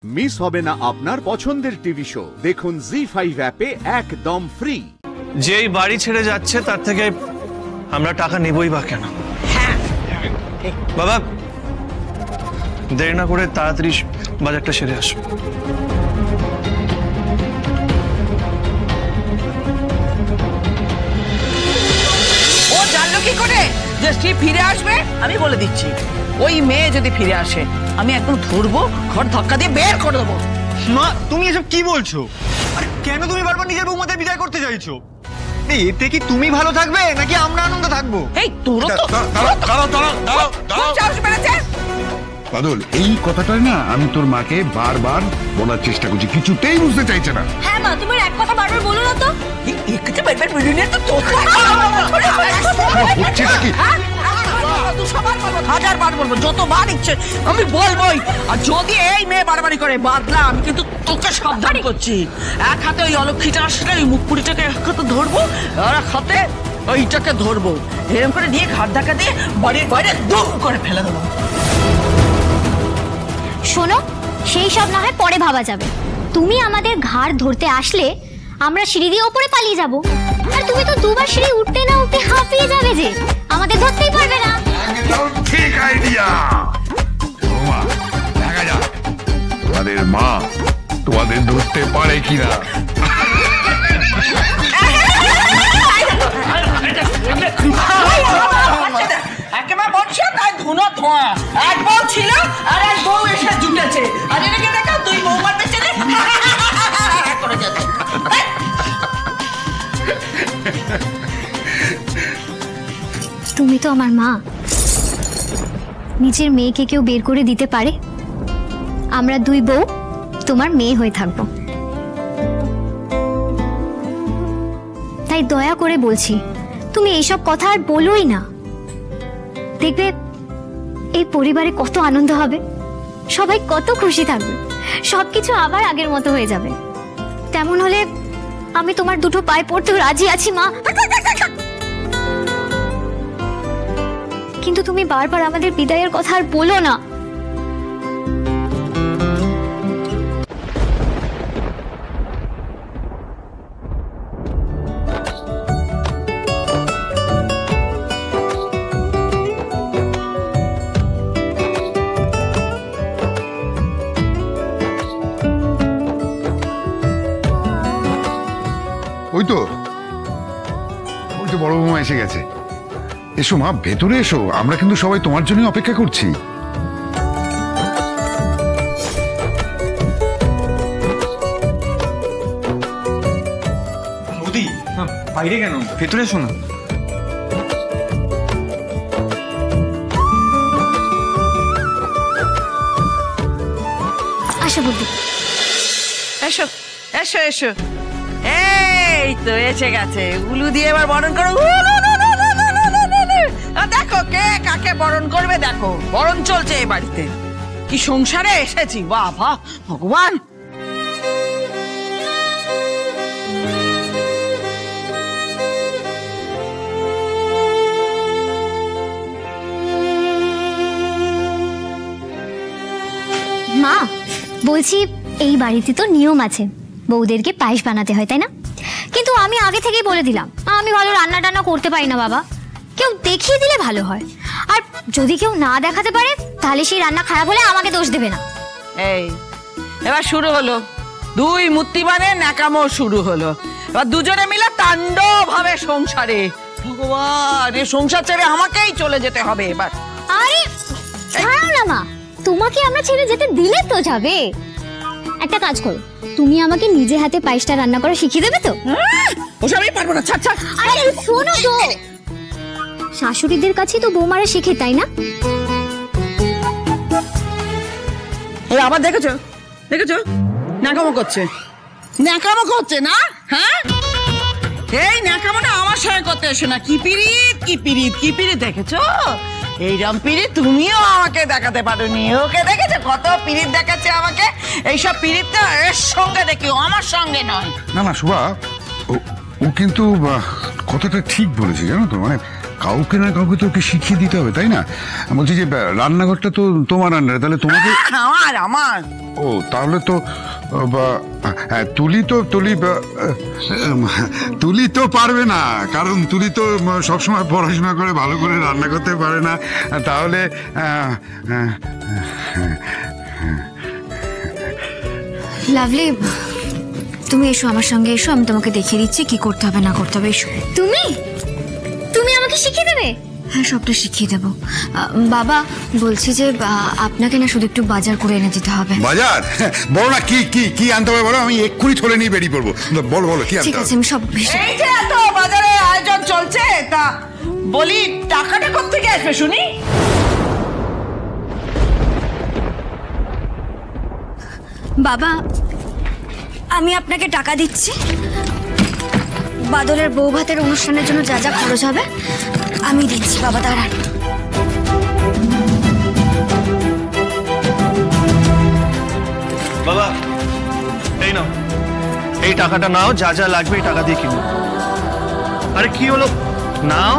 Miss হবে না আপনার পছন্দের টিভি শো। দেখুন জি5 অ্যাপে একদম ফ্রি। যেই বাড়ি ছেড়ে যাচ্ছে তার থেকে আমরা টাকা নেবই বা কেন? বাবা দেরি না করে তাড়াতাড়ি বাজারটা সেরে আসো। ও জানলো কি করে যে স্ত্রী ফিরে আসবে? আমি বলে দিচ্ছি, ওই মেয়ে যদি ফিরে আসে আমি একদম ধরবো, ঘর ধাক্কা দিয়ে বের করে দেবো। মা তুমি এসব কি বলছো? আরে কেন তুমি বারবার নিজের বৌমাদের বিদায় করতে চাইছো? এতে কি তুমি ভালো থাকবে নাকি আমরা আনন্দ থাকবো? এই তোরও তো সাহস বেড়েছে। বাদল, এই কথাটাই না আমি তোর মাকে বারবার বলার চেষ্টা করছি, কিছুতেই বুঝতে চাইছে না। হ্যাঁ মা, তোমার এক কথা বারবার বলো না তো। একটু বারবার বলি না তো হচ্ছেটা কি? হাজারবার বলবো, যতবার ইচ্ছে আমি বলবোই। আর যদি এই মেয়ে বাড়াবাড়ি করে বাদলা, আমি কিন্তু তোকে সাবধান করছি। এক হাতে ওই অলক্ষীটা আসলে ওই মুখপুরিটাকে এক হাতে ধরবো, আর এক হাতে ওইটাকে ধরবো, এরকম করে নিয়ে ঘাট ধাক্কা দিয়ে বাড়ির বাইরে দুম করে ফেলে দেবো। শোনো, সেই সব না হয় পরে ভাবা যাবে। তুমি আমাদের ঘাড় ধরতে আসলে আমরা সিঁড়ি দিয়ে ওপরে পালিয়ে যাব, আর তুমি তো দুবার সিঁড়ি উঠতে না উঠতে হাঁপিয়ে যাবে, যে আমাদের ধরতেই পারবে না। একদম ঠিক আইডিয়া। ওমা, দেখা যাক তোমাদের মা তোমাদের ধরতে পারে কিনা। একেবারে বলছে তাই ধুনো ধোঁয়া। এক বউ ছিল আর এক বউ এসে জুটেছে, আর এটাকে দেখা দুই বৌমার পেছনে করে যাচ্ছে। তুমি তো আমার মা, নিজের মেয়েকে কেউ বের করে দিতে পারে? আমরা দুই বউ তোমার মেয়ে হয়ে থাকবো, তাই দয়া করে বলছি তুমি এইসব কথা আর বলোই না। দেখবে এই পরিবারে কত আনন্দ হবে, সবাই কত খুশি থাকবে, সবকিছু আবার আগের মতো হয়ে যাবে। তেমন হলে আমি তোমার দুটো পায়ে পড়তে রাজি আছি মা, কিন্তু তুমি বারবার আমাদের বিদায়ের কথা আর বলো না। ওই তো বড় বৌমা এসে গেছে। এসো মা, ভেতরে এসো, আমরা কিন্তু সবাই তোমার জন্য অপেক্ষা করছি। মোদি বাইরে কেন, ভেতরে এসো না। আসো বৌদি, এসো এসো এসো, এই তো এসে গেছে। উলু দিয়ে এবার বরণ করো। দেখো কে কাকে বরণ করবে, দেখো বরণ চলছে এই বাড়িতে। কি সংসারে এসেছি, বাবা ভগবান। মা বলছি এই বাড়িতে তো নিয়ম আছে, বউদেরকে পায়েস বানাতে হয়, তাই না? কিন্তু আমি আগে থেকেই বলে দিলাম আমি ভালো রান্না টান্না করতে পারি না বাবা, কেউ দেখিয়ে দিলে ভালো হয়। আর যদি কেউ না দেখাতে পারে তাহলে সেই রান্না খারাপ হলে আমাকে দোষ দেবে না। এই এবার শুরু হলো দুই মূর্তিমানের ন্যাকামো শুরু হলো। এবার দুজনে মিলে তাণ্ডব হবে সংসারে। ভগবান, এই সংসার ছেড়ে আমাকেই চলে যেতে হবে এবার। আরে ছাড়ো না মা, তোমাকে আমরা ছেড়ে যেতে দিলে তো যাবে। একটা কাজ করো, তুমি আমাকে নিজে হাতে পায়েসটা রান্না করা শিখিয়ে দেবে তো? ওসব আমি পারবো না, ছাড় ছাড়। আরে শোনো তো, শাশুড়িদের কাছে তো বৌমারা শেখে, তাই না? এই আবার দেখেছো দেখেছো, ন্যাকামো করছে, ন্যাকামো করছে না? হ্যাঁ, এই ন্যাকামোটা আমার সঙ্গে করতে এসো না। কি পিরিত কি পিরিত কি পিরিত, দেখেছো? এইরকম পিরিত তুমিও আমাকে দেখাতে পারোনি। ওকে দেখেছো কত পিরিত দেখাচ্ছে আমাকে? এইসব পিরিত তো এর সঙ্গে দেখি, আমার সঙ্গে নয়। না না শোভা, ও কিন্তু কথাটা ঠিক বলেছে, জানো তো। মানে কাউকে না কাউকে তো ওকে শিখিয়ে দিতে হবে, তাই না? বলছি যে রান্নাঘরটা তো তোমার আন্ডারে, তাহলে তোমাকে। আমার ও তাহলে তো তুলি তো পারবে না, কারণ তুলি তো সবসময় পড়াশোনা করে ভালো করে রান্না করতে পারে না। তাহলে লাভলি, তুমি এসো আমার সঙ্গে, এসো, আমি তোমাকে দেখিয়ে দিচ্ছি কি করতে হবে না করতে হবে। এসো। তুমি তুমি আমাকে শিখিয়ে দেবে? হ্যাঁ, সবটা শিখিয়ে দেবো। বাবা, বলছি যে আপনাকে না শুধু একটু বাজার করে এনে দিতে হবে। বাজার? বলো না কি কি কি আনতে হবে বলো, আমি এক্ষুনি থলে নিয়ে বেরিয়ে পড়বো। বলো বলো কি আনতে ঠিক হবে। আছে, আমি সব এই যে এত বাজারে আয়োজন চলছে, তা বলি টাকাটা কোত্থেকে আসবে শুনি? বাবা, আমি আপনাকে টাকা দিচ্ছি। বাদলের বউ ভাতের অনুষ্ঠানের জন্য যা যা খরচ হবে আমি দিচ্ছি। বাবা দাঁড়ান। বাবা, এই নাও, এই টাকাটা নাও, যা যা লাগবে এই টাকা দিয়ে কিনো। আরে কি হলো, নাও,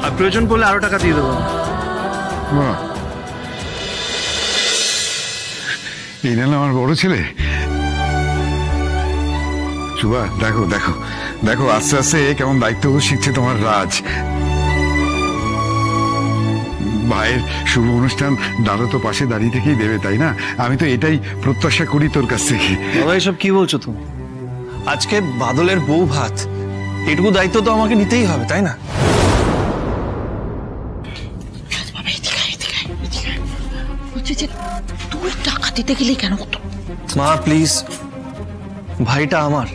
আর প্রয়োজন পড়লে আরো টাকা দিয়ে দেবো। বাহ, এই না আমার বড় ছেলে। শুভা, দেখো দেখো দেখো, আস্তে আস্তে কেমন দায়িত্ব শিখছে তোমার রাজ। ভাইয়ের শুভ অনুষ্ঠান দাদা তো পাশে দাঁড়িয়ে থেকেই দেবে, তাই না? আমি তো এটাই প্রত্যাশা করি তোর কাছ থেকে। বাবা, এসব কি বলছো তুমি? আজকে বাদলের বউ ভাত, এটুকু দায়িত্ব তো আমাকে নিতেই হবে, তাই না? তুই টাকা দিতে গেলি কেন? মা প্লিজ, ভাইটা আমার,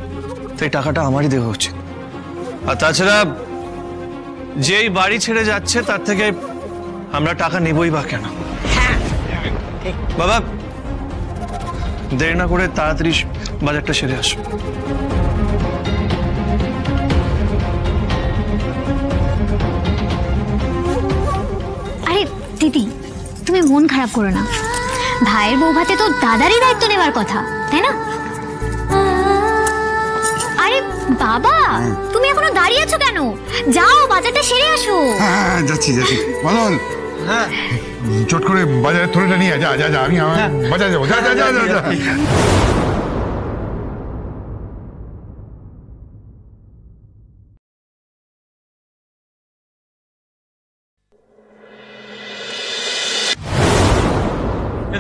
তাই টাকাটা আমারই দেওয়া উচিত। আর তাছাড়া যেই বাড়ি ছেড়ে যাচ্ছে তার থেকে আমরা টাকা নেবই বা কেন? বাবা, দেরি না করে তাড়াতাড়ি বাজারটা সেরে আসো। আরে দিদি, তুমি মন খারাপ করো না। ভাইয়ের বউ ভাতে তো দাদারই দায়িত্ব নেবার কথা, তাই না? আরে বাবা, তুমি এখনো দাঁড়িয়ে আছো কেন? যাও বাজারটা সেরে আসো। হ্যাঁ, যাচ্ছি যাচ্ছি। বদল, হ্যাঁ, চট করে বাজারের থলেটা নিয়ে যা যা যা, আমি বাজারে যাবো। যা যা যা যা যা।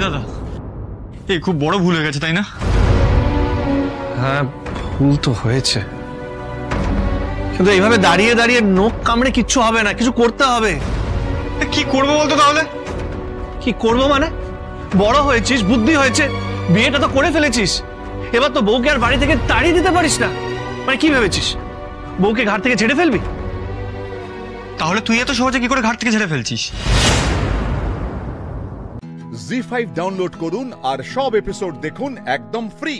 দাদা, এই খুব বড় ভুল হয়ে গেছে, তাই না? হ্যাঁ, ভুল তো হয়েছে, কিন্তু এইভাবে দাঁড়িয়ে দাঁড়িয়ে নোখ কামড়ে কিচ্ছু হবে না, কিছু করতে হবে। কি করবো বলতো তাহলে? কি করবো মানে? বড় হয়েছিস, বুদ্ধি হয়েছে, বিয়েটা তো করে ফেলেছিস, এবার তো বউকে আর বাড়ি থেকে তাড়িয়ে দিতে পারিস না। মানে কি ভেবেছিস বউকে ঘাট থেকে ছেড়ে ফেলবি? তাহলে তুই এত সহজে কি করে ঘাট থেকে ছেড়ে ফেলছিস? জি5 ডাউনলোড করুন আর সব এপিসোড দেখুন একদম ফ্রি।